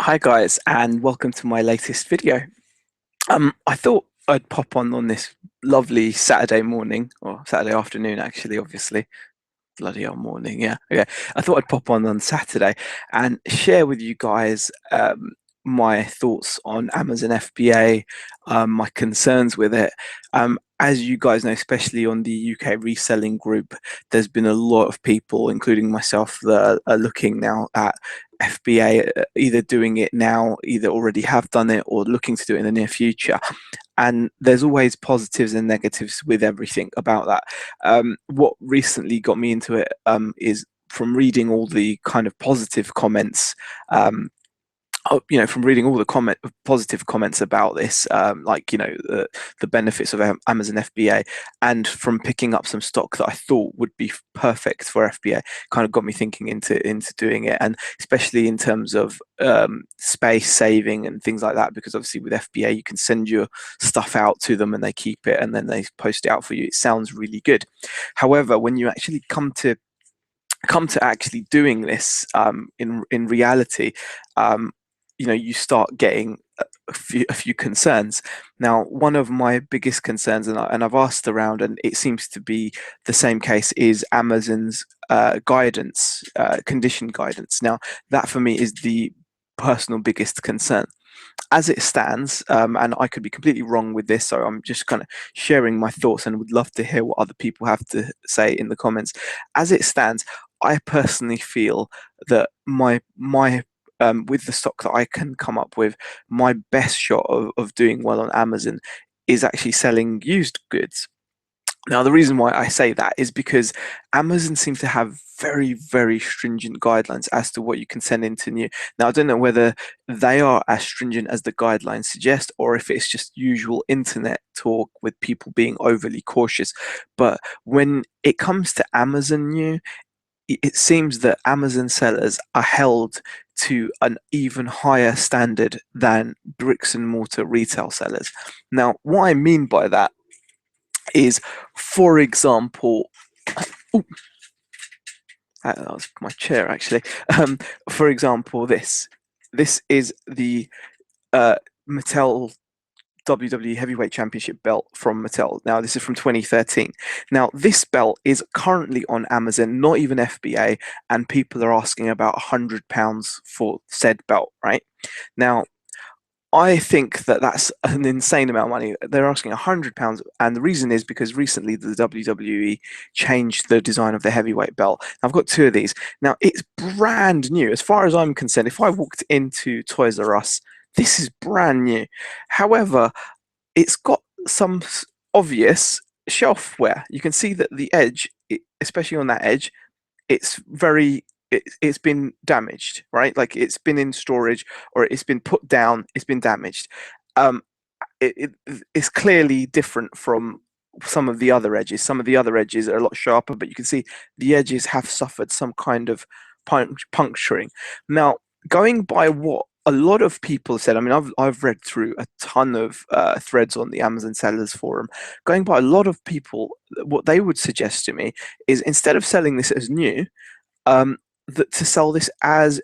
Hi guys, and welcome to my latest video. I thought I'd pop on this lovely Saturday morning, or Saturday afternoon actually, obviously. Bloody hell morning, yeah. Okay. I thought I'd pop on Saturday and share with you guys my thoughts on Amazon FBA, my concerns with it. As you guys know, especially on the UK reselling group, there's been a lot of people, including myself, that are looking now at FBA, either doing it now, either already have done it, or looking to do it in the near future. And there's always positives and negatives with everything about that. What recently got me into it is from reading all the kind of positive comments. From reading all the positive comments about this, the benefits of Amazon FBA, and from picking up some stock that I thought would be perfect for FBA, kind of got me thinking into doing it, and especially in terms of space saving and things like that, because obviously with FBA you can send your stuff out to them and they keep it and then they post it out for you. It sounds really good. However, when you actually come to actually doing this in reality, you start getting a few concerns. Now, one of my biggest concerns, and I've asked around, and it seems to be the same case, is Amazon's guidance, condition guidance. Now, that for me is the personal biggest concern. As it stands, and I could be completely wrong with this, so I'm just kind of sharing my thoughts and would love to hear what other people have to say in the comments. As it stands, I personally feel that my with the stock that I can come up with, my best shot of doing well on Amazon is actually selling used goods. Now, the reason why I say that is because Amazon seems to have very, very stringent guidelines as to what you can send into new. Now, I don't know whether they are as stringent as the guidelines suggest, or if it's just usual internet talk with people being overly cautious. But when it comes to Amazon new, it seems that Amazon sellers are held to an even higher standard than bricks and mortar retail sellers. Now, what I mean by that is, for example, ooh, that was my chair actually. For example, this is the Mattel WWE Heavyweight Championship belt from Mattel. Now, this is from 2013. Now, this belt is currently on Amazon, not even FBA, and people are asking about £100 for said belt, right? Now, I think that that's an insane amount of money. They're asking £100, and the reason is because recently the WWE changed the design of the heavyweight belt. I've got two of these. Now, it's brand new. As far as I'm concerned, if I walked into Toys R Us, this is brand new. However, it's got some obvious shelf wear. You can see that the edge, especially on that edge, it's very it's been damaged, right? Like it's been in storage or it's been put down, it's been damaged. Um, it's clearly different from some of the other edges. Some of the other edges are a lot sharper, but you can see the edges have suffered some kind of puncturing. Now, going by what a lot of people said, I mean, I've read through a ton of threads on the Amazon sellers forum. Going by a lot of people, what they would suggest to me is, instead of selling this as new, that to sell this as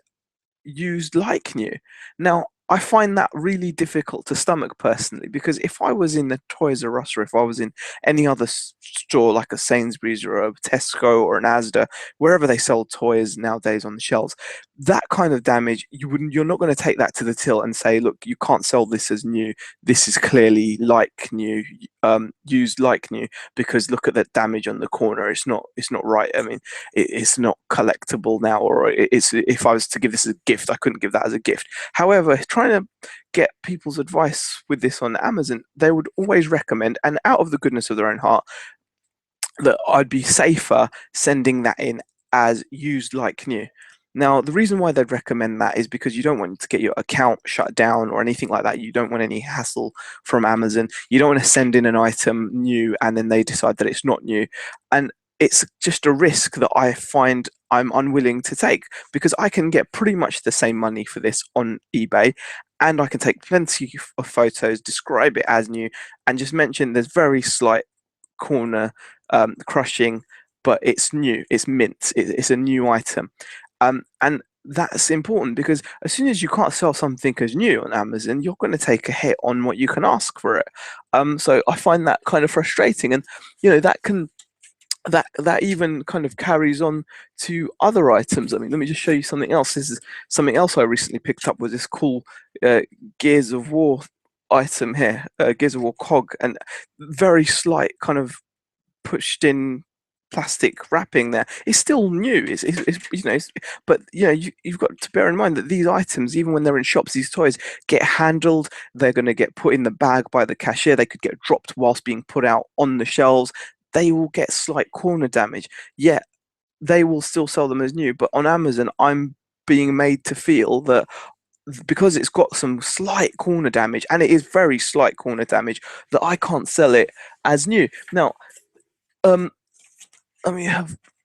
used like new. Now, I find that really difficult to stomach personally, because if I was in the Toys R Us, or if I was in any other store like a Sainsbury's or a Tesco or an Asda, wherever they sell toys nowadays on the shelves, that kind of damage, you're not going to take that to the till and say, look, you can't sell this as new. This is clearly like new, used like new, because look at the damage on the corner. It's not right. I mean, it's not collectible now, or it's, if I was to give this as a gift, I couldn't give that as a gift. However, trying to get people's advice with this on Amazon, they would always recommend, and out of the goodness of their own heart, that I'd be safer sending that in as used like new. Now, the reason why they'd recommend that is because you don't want to get your account shut down or anything like that. You don't want any hassle from Amazon. You don't want to send in an item new and then they decide that it's not new. And it's just a risk that I find I'm unwilling to take, because I can get pretty much the same money for this on eBay, and I can take plenty of photos, describe it as new, and just mention there's very slight corner crushing, but it's new, it's mint, it's a new item. And that's important, because as soon as you can't sell something as new on Amazon, you're going to take a hit on what you can ask for it. So I find that kind of frustrating, and that can that even kind of carries on to other items. I mean, let me just show you something else. This is something else I recently picked up, with this cool uh, Gears of War item here, Gears of War cog, and very slight kind of pushed in plastic wrapping there. It's still new. But you've got to bear in mind that these items, even when they're in shops, these toys get handled. They're going to get put in the bag by the cashier. They could get dropped whilst being put out on the shelves. They will get slight corner damage. Yet they will still sell them as new. But on Amazon, I'm being made to feel that because it's got some slight corner damage, and it is very slight corner damage, that I can't sell it as new. Now, um, let me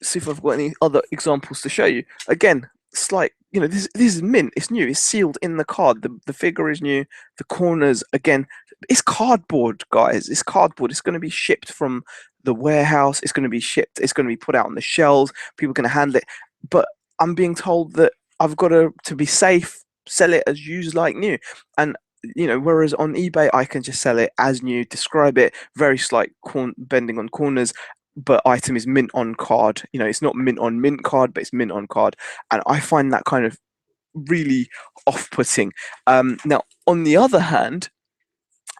see if I've got any other examples to show you. Again, slight, this is mint. It's new. It's sealed in the card. The figure is new. The corners, again, it's cardboard, guys. It's cardboard. It's going to be shipped from the warehouse. It's going to be shipped. It's going to be put out on the shelves. People are going to handle it. But I'm being told that I've got to be safe, sell it as used like new. And whereas on eBay I can just sell it as new, describe it, very slight bending on corners, but item is mint on card. It's not mint on mint card, but it's mint on card, and I find that kind of really off-putting. Now, on the other hand,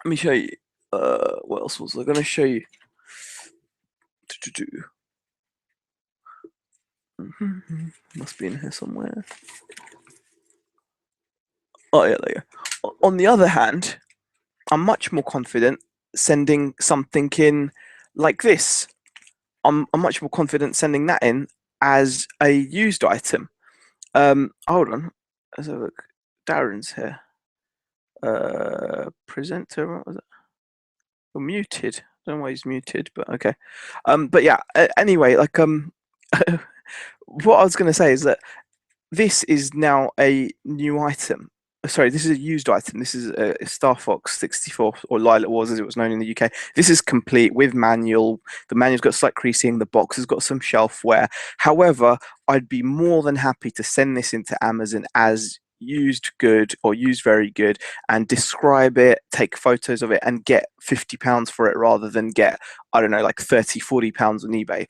let me show you. What else was I going to show you? Must be in here somewhere. Oh yeah, there you go. On the other hand, I'm much more confident sending something in like this. I'm much more confident sending that in as a used item. Hold on. Let's have a look. Darren's here. Presenter, what was it? You're muted. I don't know why he's muted, but okay. But yeah, anyway, like what I was gonna say is that this is now a new item. Sorry, this is a used item. This is a Star Fox 64, or Lilac Wars as it was known in the UK. This is complete with manual. The manual's got slight creasing. The box has got some shelf wear. However, I'd be more than happy to send this into Amazon as used good or used very good, and describe it, take photos of it, and get £50 for it, rather than get, I don't know, like 30, £40 on eBay.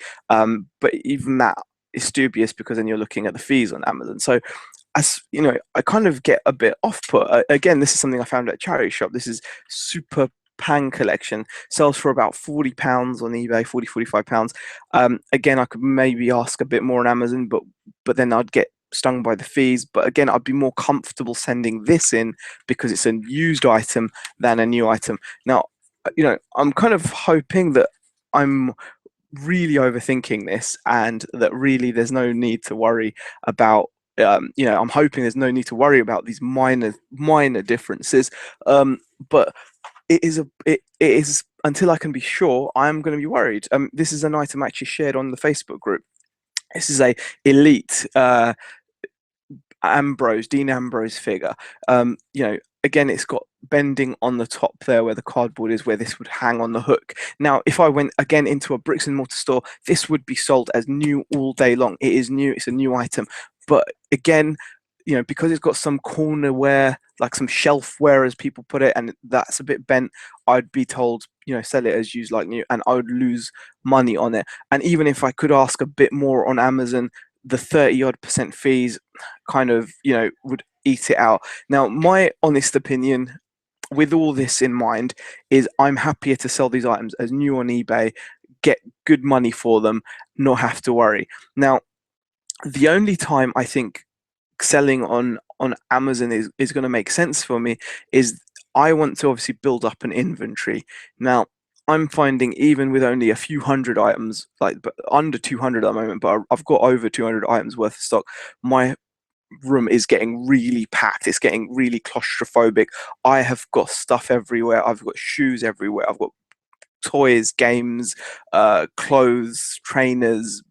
But even that is dubious, because then you're looking at the fees on Amazon. So, as I kind of get a bit off put. Again, this is something I found at a charity shop. This is Super Pan Collection, sells for about £40 on eBay, £40, £45. Again, I could maybe ask a bit more on Amazon, but then I'd get stung by the fees. But again, I'd be more comfortable sending this in, because it's a used item, than a new item. Now, I'm kind of hoping that I'm really overthinking this, and that really there's no need to worry about. I'm hoping there's no need to worry about these minor differences. But it is, until I can be sure, I'm going to be worried. This is an item actually shared on the Facebook group. This is a elite Dean Ambrose figure. Again, it's got bending on the top there where the cardboard is, where this would hang on the hook. Now, if I went again into a bricks and mortar store, this would be sold as new all day long. It is new. It's a new item. But again, because it's got some corner wear, like some shelf wear, as people put it, and that's a bit bent, I'd be told, sell it as used like new, and I would lose money on it. And even if I could ask a bit more on Amazon, the 30% fees kind of, would eat it out. Now, my honest opinion, with all this in mind, is I'm happier to sell these items as new on eBay, get good money for them, not have to worry. Now, the only time I think selling on Amazon is going to make sense for me is I want to obviously build up an inventory. Now, I'm finding, even with only a few hundred items, like under 200 at the moment, but I've got over 200 items worth of stock, my room is getting really packed. It's getting really claustrophobic. I have got stuff everywhere. I've got shoes everywhere. I've got toys, games, clothes, trainers,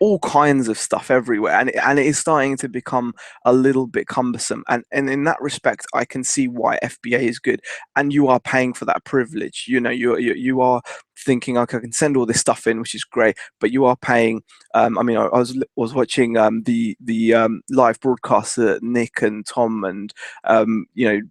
all kinds of stuff everywhere, and it is starting to become a little bit cumbersome. And in that respect, I can see why FBA is good. And you are paying for that privilege. You are thinking, okay, I can send all this stuff in, which is great, but you are paying. I mean, I was watching the live broadcast that Nick and Tom and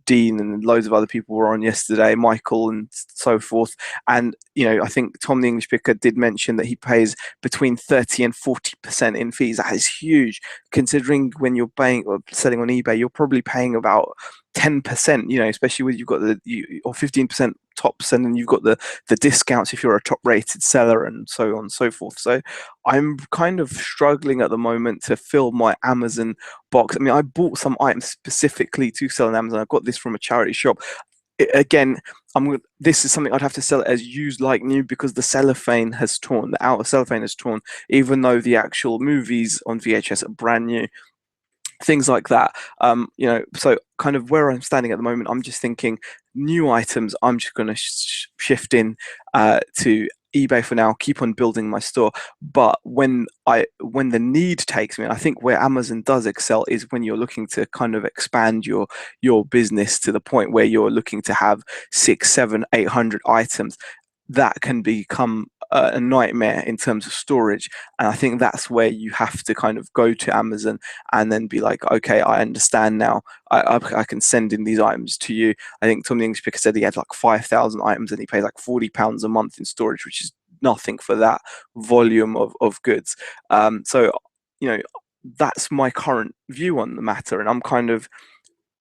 Dean and loads of other people were on yesterday, Michael and so forth. And I think Tom, the English picker, did mention that he pays between 30 and 40% in fees. That is huge, considering when you're buying or selling on eBay, you're probably paying about 10%, especially when you've got or 15% tops, and then you've got the discounts if you're a top rated seller, and so on and so forth. So I'm kind of struggling at the moment to fill my Amazon box. I mean, I bought some items specifically to sell on Amazon. I got this from a charity shop. Again, this is something I'd have to sell it as used like new, because the cellophane has torn, the outer cellophane has torn, even though the actual movies on VHS are brand new. Things like that. So kind of where I'm standing at the moment, I'm just thinking new items. I'm just going to shift in to eBay for now, keep on building my store. But when the need takes me, I think where Amazon does excel is when you're looking to kind of expand your business to the point where you're looking to have 6, 7, 800 items. That can become a nightmare in terms of storage, and I think that's where you have to kind of go to Amazon and then be like, okay, I understand now. I can send in these items to you. I think Tom the English Picker said he had like 5,000 items and he pays like £40 a month in storage, which is nothing for that volume of goods. So that's my current view on the matter, and I'm kind of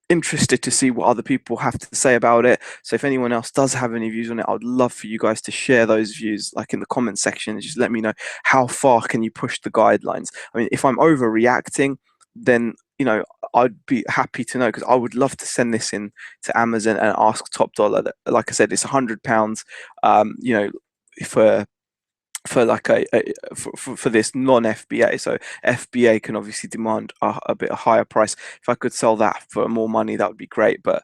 interested to see what other people have to say about it. So if anyone else does have any views on it, I would love for you guys to share those views, like in the comment section. Just let me know, how far can you push the guidelines. I mean, if I'm overreacting, then I'd be happy to know, because I would love to send this in to Amazon and ask top dollar. That, like I said, it's £100 for like for this non FBA. So FBA can obviously demand a bit higher price. If I could sell that for more money, that would be great. But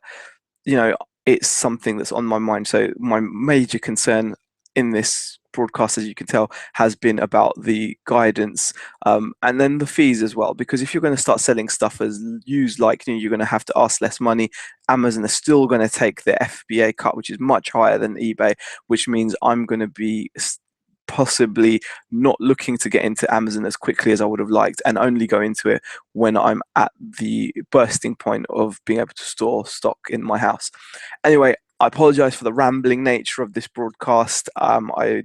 it's something that's on my mind. So my major concern in this broadcast, as you can tell, has been about the guidance, and then the fees as well. Because if you're going to start selling stuff as used like new, you're going to have to ask less money. Amazon is still going to take the FBA cut, which is much higher than eBay, which means I'm going to be possibly not looking to get into Amazon as quickly as I would have liked, and only go into it when I'm at the bursting point of being able to store stock in my house. Anyway, I apologize for the rambling nature of this broadcast. I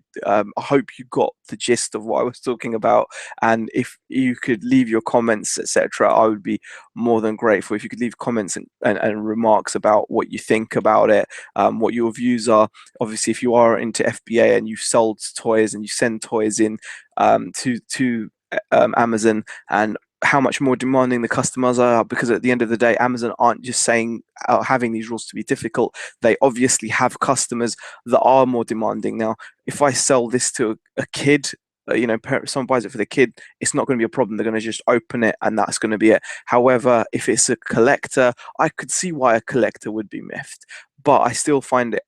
hope you got the gist of what I was talking about, and if you could leave your comments, etc., I would be more than grateful. If you could leave comments and remarks about what you think about it, what your views are. Obviously, if you are into FBA and you've sold toys and you send toys in to Amazon, and how much more demanding the customers are, because at the end of the day, Amazon aren't just saying having these rules to be difficult. They obviously have customers that are more demanding. Now, if I sell this to a kid, someone buys it for the kid, it's not going to be a problem. They're going to just open it and that's going to be it. However, if it's a collector, I could see why a collector would be miffed, but I still find it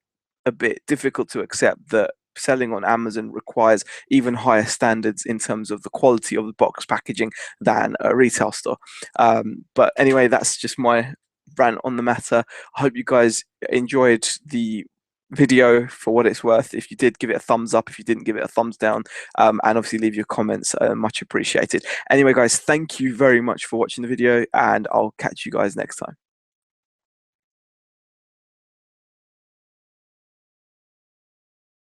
a bit difficult to accept that selling on Amazon requires even higher standards in terms of the quality of the box packaging than a retail store. But anyway, that's just my rant on the matter. I hope you guys enjoyed the video for what it's worth. If you did, give it a thumbs up. If you didn't, give it a thumbs down, and obviously leave your comments. Much appreciated. Anyway, guys, thank you very much for watching the video, and I'll catch you guys next time.